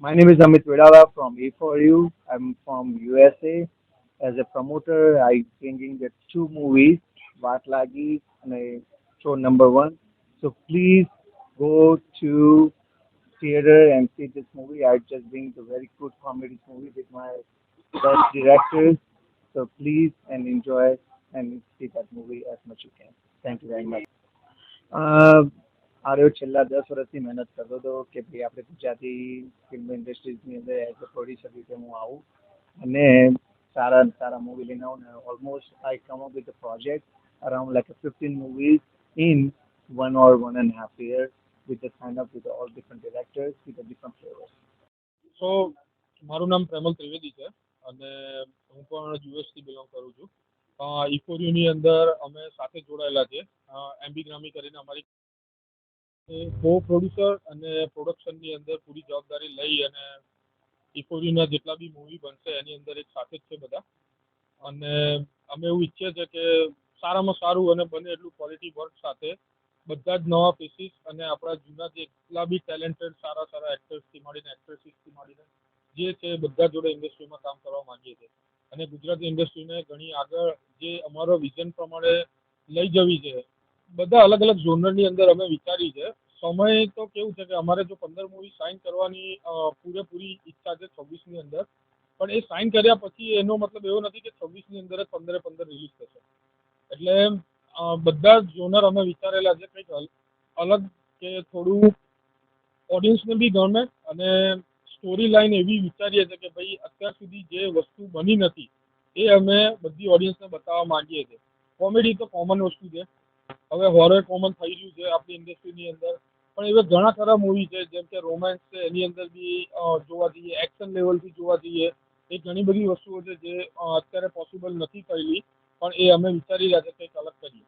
My name is Amit Vidala from E4U. I'm from USA. As a promoter, I bringing the two movies, Vaat Lagi and show number one. So please go to theater and see this movie. I just bring the very good comedy movie with my best directors. So please and enjoy and see that movie as much you can. Thank you very much. આ રહ્યો છેલ્લા 10 વર્ષથી મહેનત કરતો હતો કે ભાઈ આપણે ગુજરાતી ફિલ્મ ઇન્ડસ્ટ્રીઝની અંદર એઝ અ પ્રોડ્યુસર રીતે હું આવું અને સારા ને સારા મૂવી લઈને આવું ને almost I come up with a project around like 15 movies in 1 or 1.5 years with the sign up with all different directors with the different flavors. સો મારું નામ પ્રેમલ ત્રિવેદી છે અને હું પણ યુએસથી બિલોંગ કરું છું. ઇફોર્યુની અંદર અમે સાથે જોડાયેલા છે. એમબી ગ્રામી કરીને અમારી કો પ્રોડ્યુસર અને પ્રોડક્શનની અંદર પૂરી જવાબદારી લઈ અને ઇફોર્યુના જેટલા બી મૂવી બનશે એની અંદર એક સાથે જ છે બધા. અને અમે એવું ઈચ્છીએ છીએ કે સારામાં સારું અને બને એટલું ક્વોલિટી વર્ક સાથે બધા જ નવા ફેસીસ અને આપણા જૂના જેટલા બી ટેલેન્ટેડ સારા સારા એક્ટર્સથી માંડીને એક્ટ્રેસીસથી માંડીને જે છે બધા જોડે ઇન્ડસ્ટ્રીમાં કામ કરવા માંગીએ છીએ અને ગુજરાતી ઇન્ડસ્ટ્રીને ઘણી આગળ જે અમારો વિઝન પ્રમાણે લઈ જવી છે. બધા અલગ અલગ ઝોનરની અંદર અમે વિચારી છે. સમય તો કેવું છે કે અમારે જો 15 મૂવી સાઇન કરવાની પૂરેપૂરી ઈચ્છા છે 26ની અંદર, પણ એ સાઇન કર્યા પછી એનો મતલબ એવો નથી કે 26ની અંદર જ 15 રિલીઝ થશે. એટલે બધા જ જોનર અમે વિચારેલા છે કંઈક અલગ કે થોડું ઓડિયન્સને બી ગમે અને સ્ટોરી લાઈન એવી વિચારીએ છીએ કે ભાઈ અત્યાર સુધી જે વસ્તુ બની નથી એ અમે બધી ઓડિયન્સને બતાવવા માંગીએ છીએ. કોમેડી તો કોમન વસ્તુ છે, હવે હોરર કોમન થઈ રહ્યું છે આપણી ઇન્ડસ્ટ્રીની અંદર, પણ એવા ઘણા ખરા મૂવી છે જેમ કે રોમાન્સ છે એની અંદર બી જોવા જઈએ, એક્શન લેવલથી જોવા જઈએ એ ઘણી બધી વસ્તુઓ છે જે અત્યારે પોસિબલ નથી થયેલી, પણ એ અમે વિચારી રહ્યા છે કંઈક અલગ કરીએ.